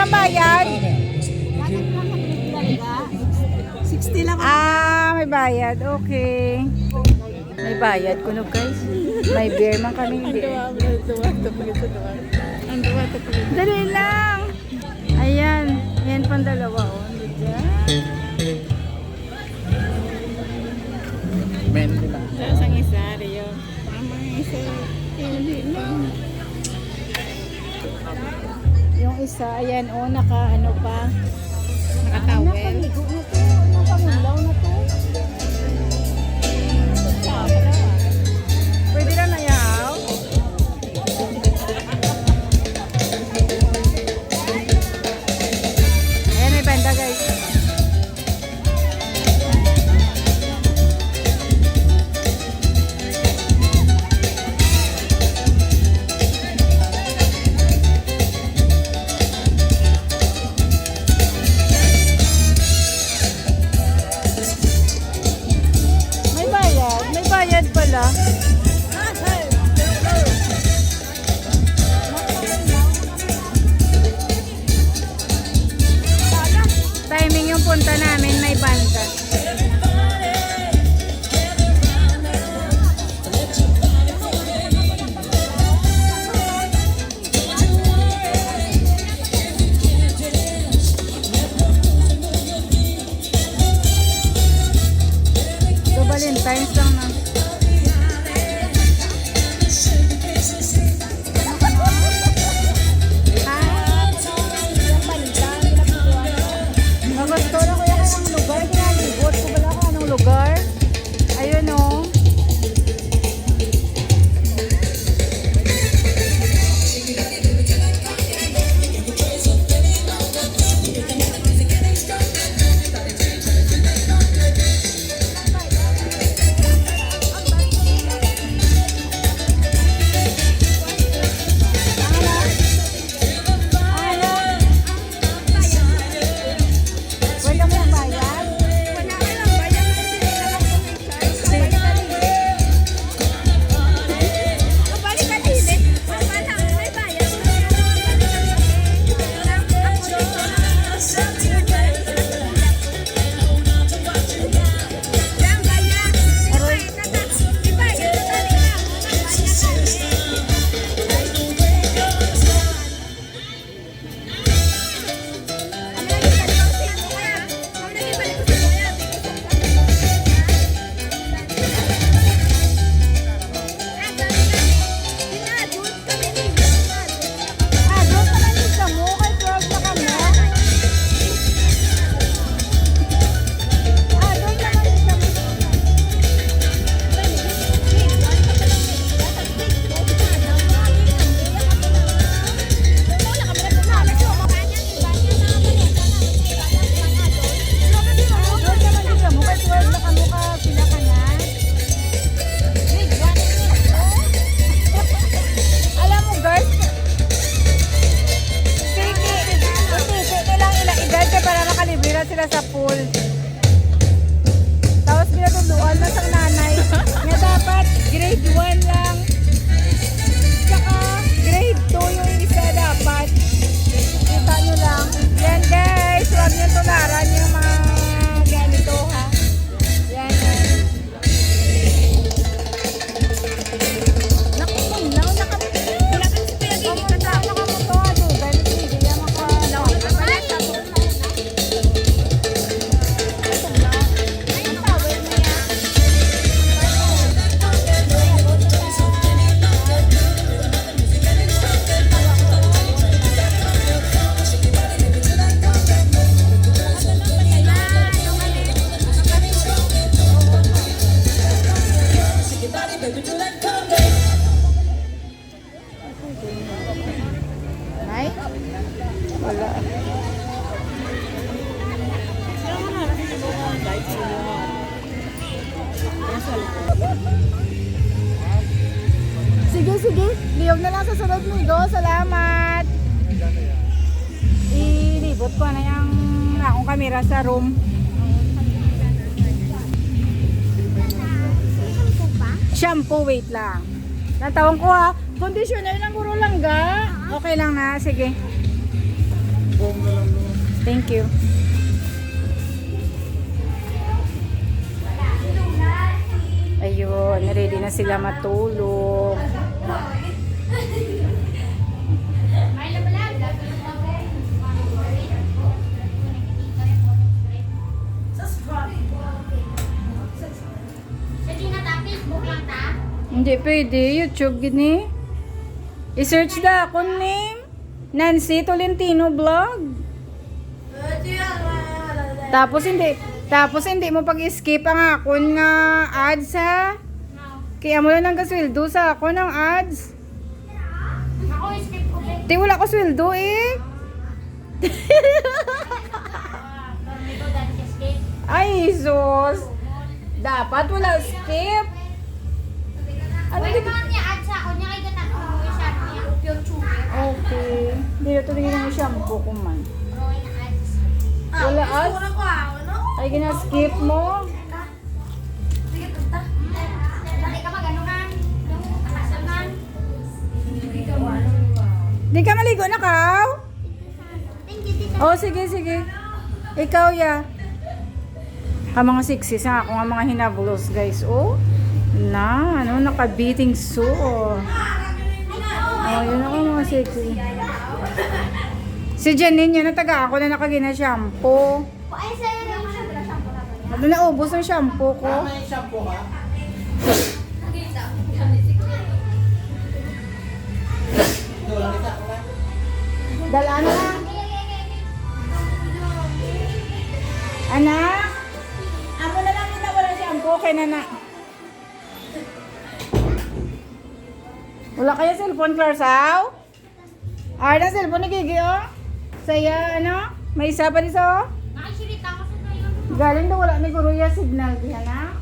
ang bayad? 60 lang. May bayad. Okay. May bayad kuno guys. May beer man kami hindi. Dali lang. Ayan. Yan pang dalawa. Oh. Men, di ba? Sang isa, Rio. Ang isa. Yung isa, ayan o, naka ano pa. Nakatawel. Nakaligo na to. Nakangulaw na to. Pwede lang na yaw. Ayan, may banda guys. May bayad pala. Timing yung punta namin, may banda. So, Valentine's lang na. Gusto na kuya kayang lugar, kaya libot ko pala kung anong lugar. Ayun o. Wala mo yung bayad? Doon ka lang din sa mo. Kay 12 na kami. Doon ka lang din sa mo. Doon ka lang din sa mo. Kay 12 na kami ka sila ka na. Alam mo guys, titi lang ilang edad ka para makalibre na sila sa pool. Tapos pinatuluan na sa nanay. Nga dapat grade 1 lang. Tsaka grade 2 yung isa dapat. Kita nyo lang. Yan guys, huwag nyo tularan yung mga ganito ha. Yan. Nakumulaw na kami. Ay? Wala. Sige. Liyog na lang sa sunod nigo. Salamat. Ilibot ko na yung akong kamera sa room. Shampoo, wait lang. Natawang ko ha. Conditioner lang, puro langga. Okay lang na, sige. Thank you. Ayun, ready na sila matulog. Hindi pwede, YouTube gini. I-search na ako name. Nancy Tolentino Vlog. Tapos hindi mo pag-skip ang akon nga ads ha. Kaya mo lang ng kasweldo sa ako ng ads. Di wala ko sweldo eh. Ay, sus. Dapat wala skip. Ano di ba? Okay. Hindi na ito tingin ng shampoo ko man. Wala ads? Ay, gina-skip mo? Di ka maligo na, Kaw? Oh, sige, sige. Ikaw, ya. Ka mga sexy sa ako nga mga hinabulos, guys. Oh, na, ano, naka-beating so. Oh, yun ako mga sexy. Si Janine yun, nataga ako na nakagina shampoo. Ano na, ubos ang shampoo ko. May shampoo ka? Dalaan na. Anak, amo na lang na wala shampoo kay nana. Wala kaya cellphone, Clarsaw? Ay, na cellphone ni Gigi, oh. Saya, ano? May isa pa dito, oh. Galing daw wala may guruya signal diyan, ha?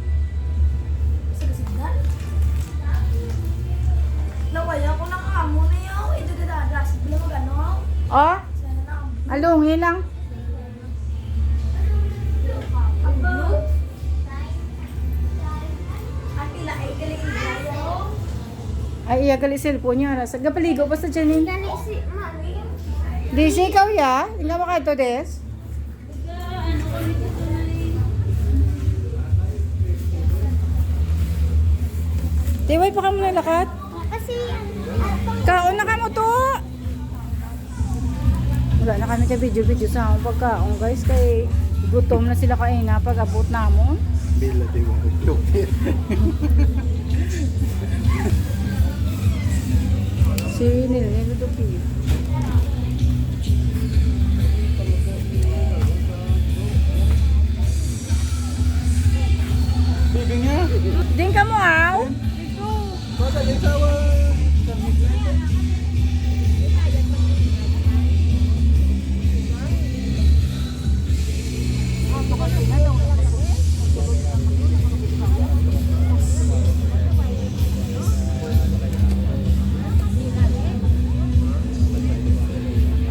Nawaya ko ng amo na yaw. Ito dadadas. Bila mo gano'n. Oh, Sana na ang alungin lang. blue. At pila ay galing yaw. Ay, iya gali cellphone niya. Sa gapaligo pa sa Janine. Gani si mami. Di si ikaw, ya? Hindi mo kayo to, Des? Tiway pa ka muna lakat. Kasi Kaon na ka mo to. Wala na kami ka video-video sa akong pagkaon, guys. Kay gutom na sila kain na pag abot namon. Bila din yung utlog. Si Nilin Dupi. Bibing niya. Din ka mo, aw. Bata yung sawa.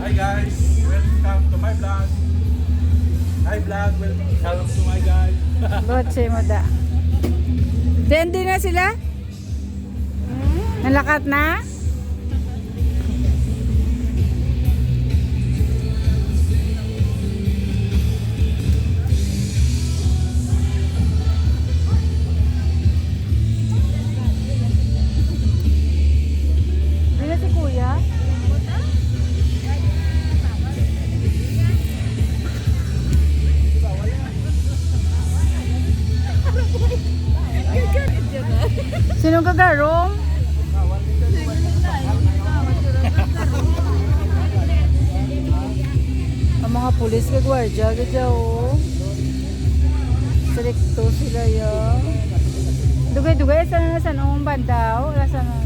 Hi guys, welcome to my vlog. Hi vlog, welcome to my guys. Botse mo da. Then din na sila? Nalakat na? Ano si kuya? Sino gagarong? Ang mga pulis ka gwardiya, gadya o. Selekto sila ya. Dugay-dugay, sana na sa noong bandaw. Wala sana na.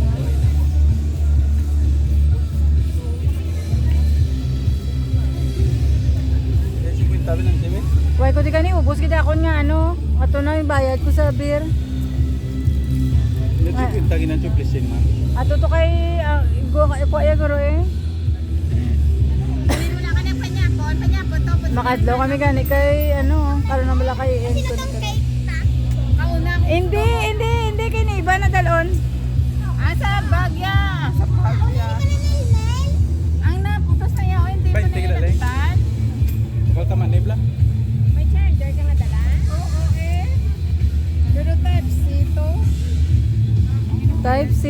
Huwag ko di ka ni ubos kita ako nga ano. Ato na yung bayad ko sa beer. Nagkikinta ng chuplisin man. Ato to kay kuya guro eh. Makadlaw kami gani kay ano, karon na mala kay Enton. Hindi kay iba na dalon. Sa Bagya. Ang naputos na yaw, hindi pa na Tingnan lang. yan. taman, Nebla? May charger ka na dala? Oo, eh. Pero type C to. Type C.